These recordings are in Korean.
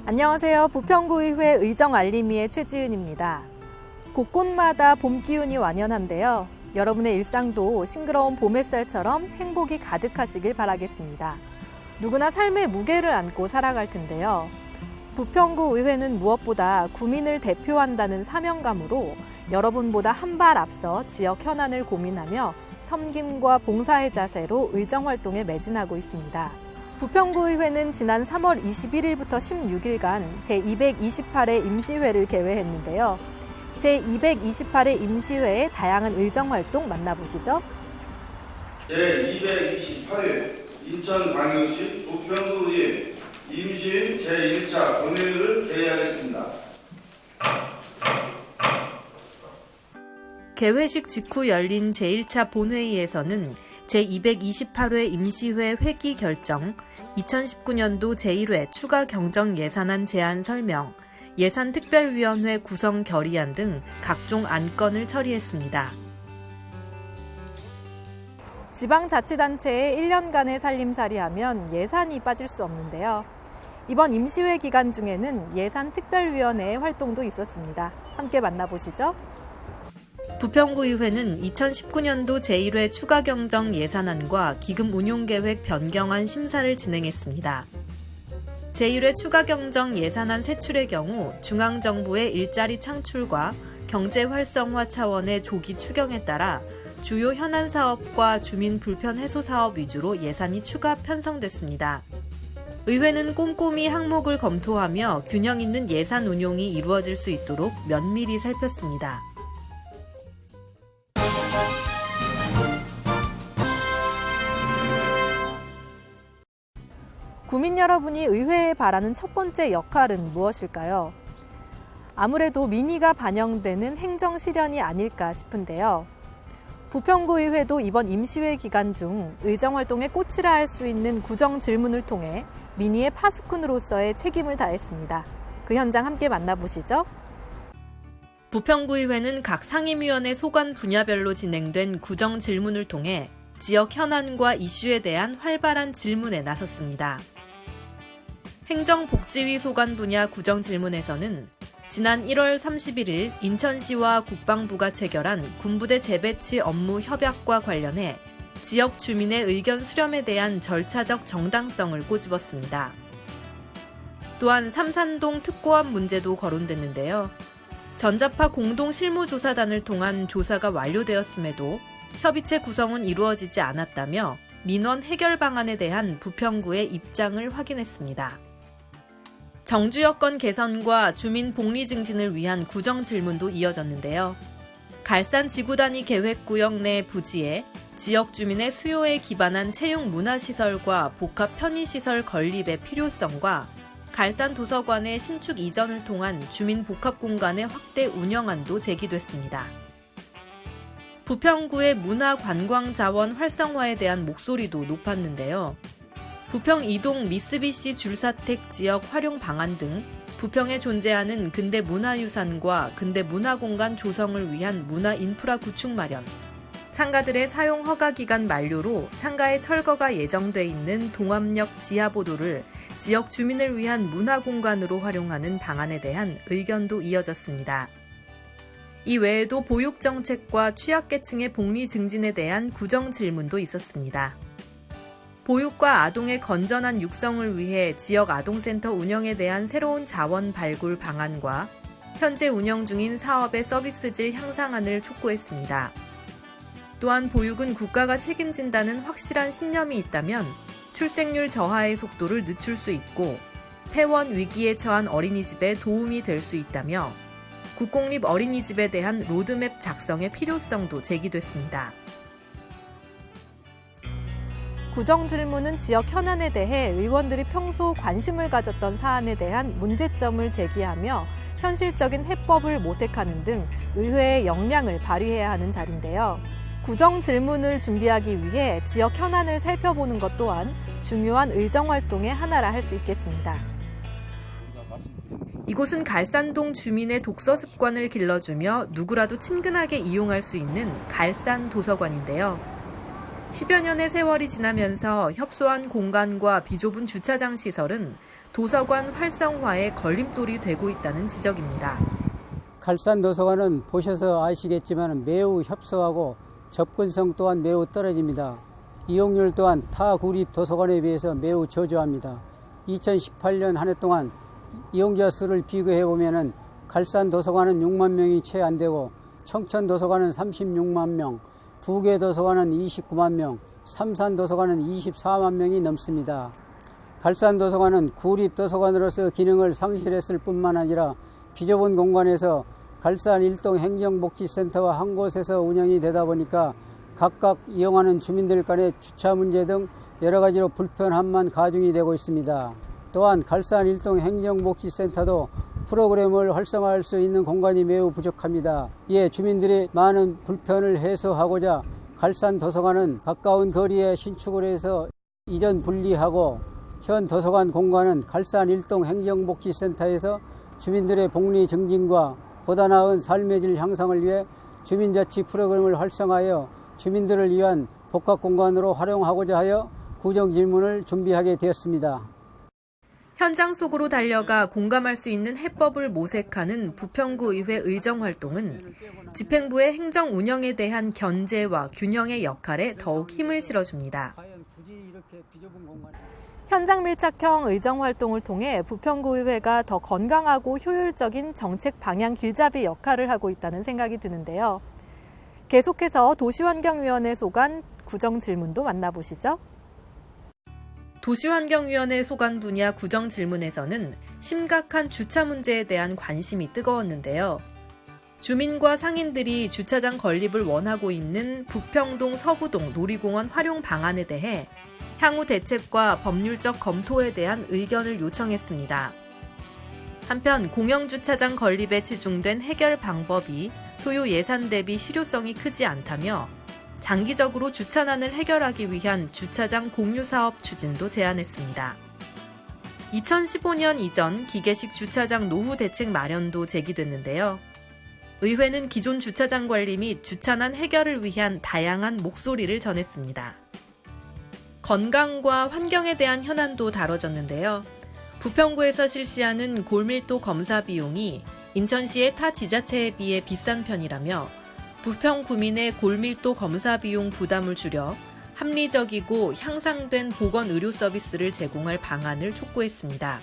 안녕하세요. 부평구의회 의정알림이의 최지은입니다. 곳곳마다 봄 기운이 완연한데요. 여러분의 일상도 싱그러운 봄 햇살처럼 행복이 가득하시길 바라겠습니다. 누구나 삶의 무게를 안고 살아갈 텐데요. 부평구 의회는 무엇보다 구민을 대표한다는 사명감으로 여러분보다 한 발 앞서 지역 현안을 고민하며 섬김과 봉사의 자세로 의정활동에 매진하고 있습니다. 부평구의회는 지난 3월 21일부터 16일간 제228회 임시회를 개회했는데요. 제228회 임시회의 다양한 의정활동 만나보시죠. 제228회 인천광역시 부평구의회 임시회 제1차 본회의를 개회하겠습니다. 개회식 직후 열린 제1차 본회의에서는 제228회 임시회 회기 결정, 2019년도 제1회 추가 경정 예산안 제안 설명, 예산특별위원회 구성 결의안 등 각종 안건을 처리했습니다. 지방자치단체의 1년간의 살림살이하면 예산이 빠질 수 없는데요. 이번 임시회 기간 중에는 예산특별위원회의 활동도 있었습니다. 함께 만나보시죠. 부평구의회는 2019년도 제1회 추가경정 예산안과 기금 운용계획 변경안 심사를 진행했습니다. 제1회 추가경정 예산안 세출의 경우 중앙정부의 일자리 창출과 경제 활성화 차원의 조기 추경에 따라 주요 현안 사업과 주민 불편 해소 사업 위주로 예산이 추가 편성됐습니다. 의회는 꼼꼼히 항목을 검토하며 균형 있는 예산 운용이 이루어질 수 있도록 면밀히 살폈습니다. 구민 여러분이 의회에 바라는 첫 번째 역할은 무엇일까요? 아무래도 민의가 반영되는 행정 실현이 아닐까 싶은데요. 부평구의회도 이번 임시회 기간 중 의정활동의 꽃이라 할 수 있는 구정 질문을 통해 민의의 파수꾼으로서의 책임을 다했습니다. 그 현장 함께 만나보시죠. 부평구의회는 각 상임위원회 소관 분야별로 진행된 구정 질문을 통해 지역 현안과 이슈에 대한 활발한 질문에 나섰습니다. 행정복지위 소관 분야 구정 질문에서는 지난 1월 31일 인천시와 국방부가 체결한 군부대 재배치 업무 협약과 관련해 지역 주민의 의견 수렴에 대한 절차적 정당성을 꼬집었습니다. 또한 삼산동 특고압 문제도 거론됐는데요. 전자파 공동실무조사단을 통한 조사가 완료되었음에도 협의체 구성은 이루어지지 않았다며 민원 해결 방안에 대한 부평구의 입장을 확인했습니다. 정주 여건 개선과 주민 복리 증진을 위한 구정 질문도 이어졌는데요. 갈산 지구단위 계획구역 내 부지에 지역 주민의 수요에 기반한 체육 문화시설과 복합 편의시설 건립의 필요성과 갈산 도서관의 신축 이전을 통한 주민 복합 공간의 확대 운영안도 제기됐습니다. 부평구의 문화 관광 자원 활성화에 대한 목소리도 높았는데요. 부평 이동 미쓰비시 줄사택 지역 활용 방안 등 부평에 존재하는 근대 문화유산과 근대 문화공간 조성을 위한 문화 인프라 구축 마련, 상가들의 사용 허가 기간 만료로 상가의 철거가 예정돼 있는 동암역 지하보도를 지역 주민을 위한 문화공간으로 활용하는 방안에 대한 의견도 이어졌습니다. 이 외에도 보육정책과 취약계층의 복리 증진에 대한 구정 질문도 있었습니다. 보육과 아동의 건전한 육성을 위해 지역 아동센터 운영에 대한 새로운 자원 발굴 방안과 현재 운영 중인 사업의 서비스질 향상안을 촉구했습니다. 또한 보육은 국가가 책임진다는 확실한 신념이 있다면 출생률 저하의 속도를 늦출 수 있고 폐원 위기에 처한 어린이집에 도움이 될 수 있다며 국공립 어린이집에 대한 로드맵 작성의 필요성도 제기됐습니다. 구정 질문은 지역 현안에 대해 의원들이 평소 관심을 가졌던 사안에 대한 문제점을 제기하며 현실적인 해법을 모색하는 등 의회의 역량을 발휘해야 하는 자리인데요. 구정 질문을 준비하기 위해 지역 현안을 살펴보는 것 또한 중요한 의정활동의 하나라 할 수 있겠습니다. 이곳은 갈산동 주민의 독서 습관을 길러주며 누구라도 친근하게 이용할 수 있는 갈산 도서관인데요. 10여 년의 세월이 지나면서 협소한 공간과 비좁은 주차장 시설은 도서관 활성화에 걸림돌이 되고 있다는 지적입니다. 갈산도서관은 보셔서 아시겠지만 매우 협소하고 접근성 또한 매우 떨어집니다. 이용률 또한 타 구립 도서관에 비해서 매우 저조합니다. 2018년 한 해 동안 이용자 수를 비교해 보면은 갈산도서관은 6만 명이 채 안 되고 청천도서관은 36만 명, 부계도서관은 29만 명, 삼산도서관은 24만 명이 넘습니다. 갈산도서관은 구립도서관으로서 기능을 상실했을 뿐만 아니라 비좁은 공간에서 갈산 일동 행정복지센터와 한 곳에서 운영이 되다 보니까 각각 이용하는 주민들 간의 주차 문제 등 여러 가지로 불편함만 가중이 되고 있습니다. 또한 갈산 일동 행정복지센터도 프로그램을 활성화할 수 있는 공간이 매우 부족합니다. 이에 주민들이 많은 불편을 해소하고자 갈산 도서관은 가까운 거리에 신축을 해서 이전 분리하고 현 도서관 공간은 갈산 일동 행정복지센터에서 주민들의 복리 증진과 보다 나은 삶의 질 향상을 위해 주민자치 프로그램을 활성화하여 주민들을 위한 복합 공간으로 활용하고자 하여 구정 질문을 준비하게 되었습니다. 현장 속으로 달려가 공감할 수 있는 해법을 모색하는 부평구 의회 의정활동은 집행부의 행정 운영에 대한 견제와 균형의 역할에 더욱 힘을 실어줍니다. 현장 밀착형 의정활동을 통해 부평구 의회가 더 건강하고 효율적인 정책 방향 길잡이 역할을 하고 있다는 생각이 드는데요. 계속해서 도시환경위원회 소관 구정 질문도 만나보시죠. 도시환경위원회 소관 분야 구정 질문에서는 심각한 주차 문제에 대한 관심이 뜨거웠는데요. 주민과 상인들이 주차장 건립을 원하고 있는 부평동 서부동 놀이공원 활용 방안에 대해 향후 대책과 법률적 검토에 대한 의견을 요청했습니다. 한편 공영주차장 건립에 치중된 해결 방법이 소요 예산 대비 실효성이 크지 않다며 장기적으로 주차난을 해결하기 위한 주차장 공유 사업 추진도 제안했습니다. 2015년 이전 기계식 주차장 노후 대책 마련도 제기됐는데요. 의회는 기존 주차장 관리 및 주차난 해결을 위한 다양한 목소리를 전했습니다. 건강과 환경에 대한 현안도 다뤄졌는데요. 부평구에서 실시하는 골밀도 검사 비용이 인천시의 타 지자체에 비해 비싼 편이라며 부평 구민의 골밀도 검사 비용 부담을 줄여 합리적이고 향상된 보건 의료 서비스를 제공할 방안을 촉구했습니다.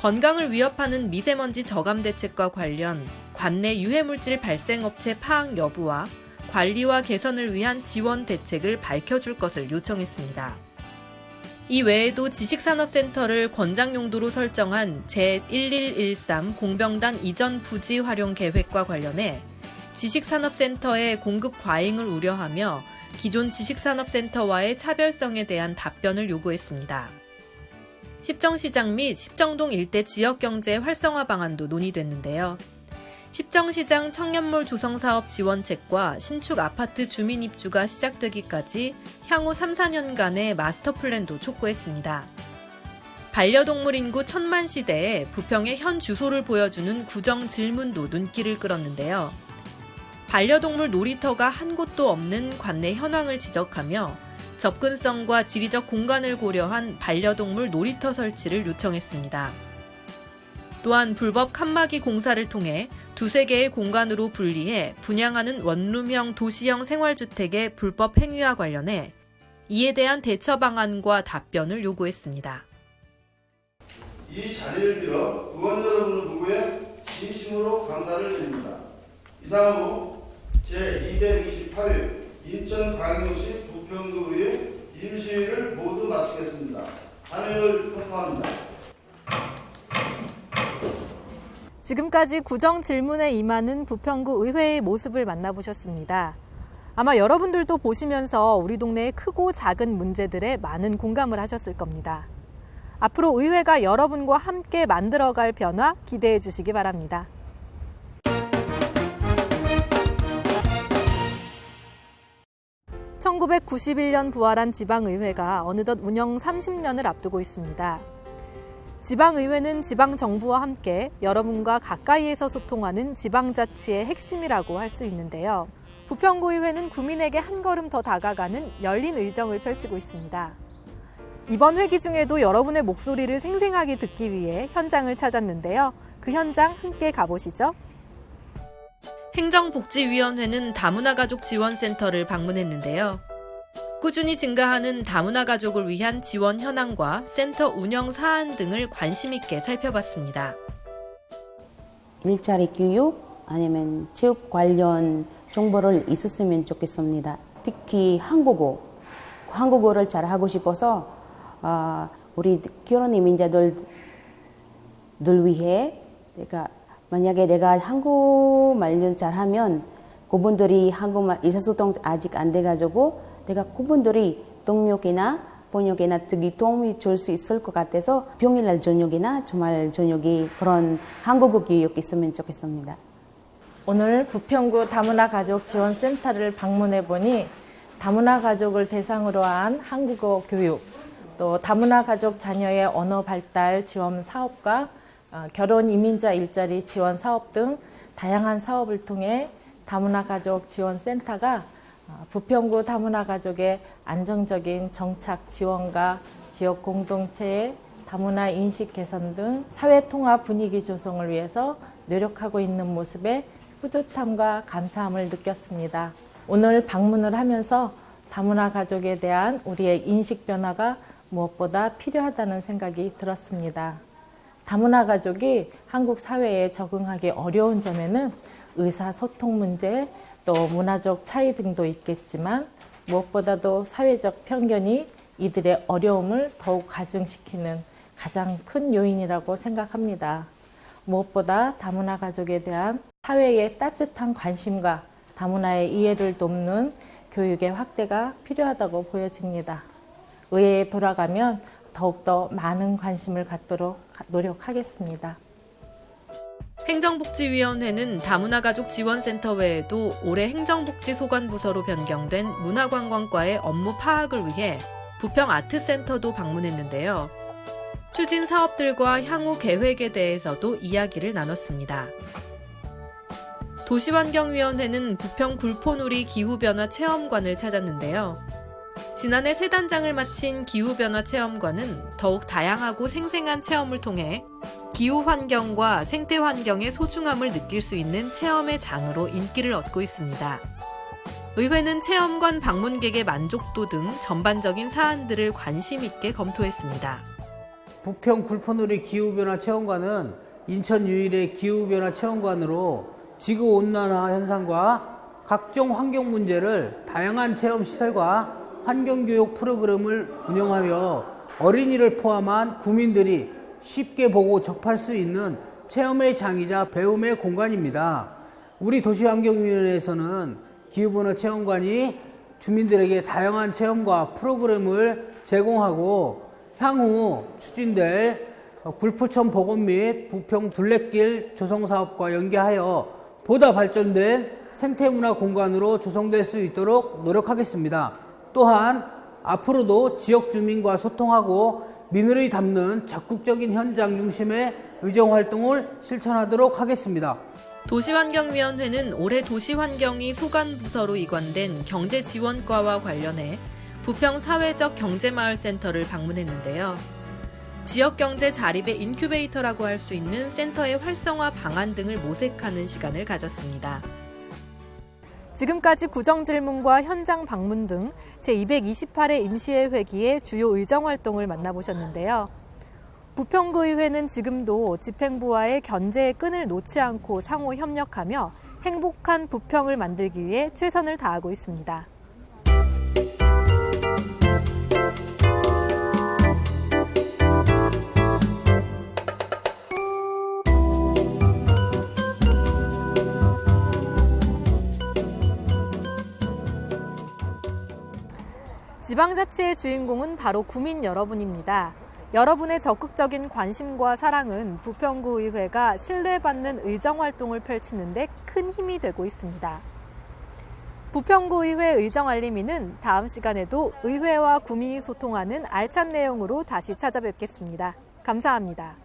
건강을 위협하는 미세먼지 저감 대책과 관련 관내 유해물질 발생 업체 파악 여부와 관리와 개선을 위한 지원 대책을 밝혀줄 것을 요청했습니다. 이 외에도 지식산업센터를 권장 용도로 설정한 제1113 공병단 이전 부지 활용 계획과 관련해 지식산업센터의 공급 과잉을 우려하며 기존 지식산업센터와의 차별성에 대한 답변을 요구했습니다. 십정시장 및 십정동 일대 지역경제 활성화 방안도 논의됐는데요. 십정시장 청년몰 조성사업 지원책과 신축 아파트 주민 입주가 시작되기까지 향후 3-4년간의 마스터 플랜도 촉구했습니다. 반려동물 인구 1000만 시대에 부평의 현 주소를 보여주는 구정 질문도 눈길을 끌었는데요. 반려동물 놀이터가 한 곳도 없는 관내 현황을 지적하며 접근성과 지리적 공간을 고려한 반려동물 놀이터 설치를 요청했습니다. 또한 불법 칸막이 공사를 통해 2-3개의 공간으로 분리해 분양하는 원룸형 도시형 생활주택의 불법 행위와 관련해 이에 대한 대처 방안과 답변을 요구했습니다. 이 자리를 빌어 의원 여러분을 보고에 진심으로 감사를 드립니다. 이상으로 제228회 인천광역시 부평구의 임시회를 모두 마치겠습니다. 한해를 선포합니다. 지금까지 구정 질문에 임하는 부평구 의회의 모습을 만나보셨습니다. 아마 여러분들도 보시면서 우리 동네의 크고 작은 문제들에 많은 공감을 하셨을 겁니다. 앞으로 의회가 여러분과 함께 만들어갈 변화 기대해 주시기 바랍니다. (1991년) 부활한 지방의회가 어느덧 운영 30년을 앞두고 있습니다. 지방의회는 지방정부와 함께 여러분과 가까이에서 소통하는 지방자치의 핵심이라고 할 수 있는데요. 부평구의회는 구민에게 한 걸음 더 다가가는 열린 의정을 펼치고 있습니다. 이번 회기 중에도 여러분의 목소리를 생생하게 듣기 위해 현장을 찾았는데요. 그 현장 함께 가보시죠. 행정복지위원회는 다문화가족지원센터를 방문했는데요. 꾸준히 증가하는 다문화 가족을 위한 지원 현황과 센터 운영 사안 등을 관심 있게 살펴봤습니다. 일자리 교육 아니면 취업 관련 정보를 있었으면 좋겠습니다. 특히 한국어를 잘 하고 싶어서 우리 결혼 이민자들 위해 만약에 내가 한국말을 잘하면 그분들이 한국말 의사소통 아직 안 돼가지고 내가 그분들이 동력이나 번역이나 특히 도움이 줄 수 있을 것 같아서 평일날 저녁이나 주말 저녁에 그런 한국어 교육 있으면 좋겠습니다. 오늘 부평구 다문화가족지원센터를 방문해 보니 다문화 가족을 대상으로 한 한국어 교육, 또 다문화 가족 자녀의 언어 발달 지원 사업과 결혼 이민자 일자리 지원 사업 등 다양한 사업을 통해 다문화 가족 지원센터가 부평구 다문화 가족의 안정적인 정착 지원과 지역 공동체의 다문화 인식 개선 등 사회 통합 분위기 조성을 위해서 노력하고 있는 모습에 뿌듯함과 감사함을 느꼈습니다. 오늘 방문을 하면서 다문화 가족에 대한 우리의 인식 변화가 무엇보다 필요하다는 생각이 들었습니다. 다문화 가족이 한국 사회에 적응하기 어려운 점에는 의사소통 문제, 또 문화적 차이 등도 있겠지만 무엇보다도 사회적 편견이 이들의 어려움을 더욱 가중시키는 가장 큰 요인이라고 생각합니다. 무엇보다 다문화 가족에 대한 사회의 따뜻한 관심과 다문화의 이해를 돕는 교육의 확대가 필요하다고 보여집니다. 의회에 돌아가면 더욱더 많은 관심을 갖도록 노력하겠습니다. 행정복지위원회는 다문화가족지원센터 외에도 올해 행정복지소관부서로 변경된 문화관광과의 업무 파악을 위해 부평 아트센터도 방문했는데요. 추진 사업들과 향후 계획에 대해서도 이야기를 나눴습니다. 도시환경위원회는 부평 굴포누리 기후변화 체험관을 찾았는데요. 지난해 새 단장을 마친 기후변화 체험관은 더욱 다양하고 생생한 체험을 통해 기후환경과 생태환경의 소중함을 느낄 수 있는 체험의 장으로 인기를 얻고 있습니다. 의회는 체험관 방문객의 만족도 등 전반적인 사안들을 관심 있게 검토했습니다. 부평 굴포누리 기후변화 체험관은 인천 유일의 기후변화 체험관으로 지구온난화 현상과 각종 환경 문제를 다양한 체험시설과 환경교육 프로그램을 운영하며 어린이를 포함한 구민들이 쉽게 보고 접할 수 있는 체험의 장이자 배움의 공간입니다. 우리 도시환경위원회에서는 기후변화 체험관이 주민들에게 다양한 체험과 프로그램을 제공하고 향후 추진될 굴포천 복원 및 부평 둘레길 조성사업과 연계하여 보다 발전된 생태문화 공간으로 조성될 수 있도록 노력하겠습니다. 또한 앞으로도 지역 주민과 소통하고 민의를 담는 적극적인 현장 중심의 의정활동을 실천하도록 하겠습니다. 도시환경위원회는 올해 도시환경이 소관부서로 이관된 경제지원과와 관련해 부평 사회적 경제마을센터를 방문했는데요. 지역경제 자립의 인큐베이터라고 할 수 있는 센터의 활성화 방안 등을 모색하는 시간을 가졌습니다. 지금까지 구정질문과 현장 방문 등 제228회 임시회 회기의 주요 의정활동을 만나보셨는데요. 부평구의회는 지금도 집행부와의 견제의 끈을 놓지 않고 상호 협력하며 행복한 부평을 만들기 위해 최선을 다하고 있습니다. 지방자치의 주인공은 바로 구민 여러분입니다. 여러분의 적극적인 관심과 사랑은 부평구의회가 신뢰받는 의정활동을 펼치는 데 큰 힘이 되고 있습니다. 부평구의회 의정알림이는 다음 시간에도 의회와 구민이 소통하는 알찬 내용으로 다시 찾아뵙겠습니다. 감사합니다.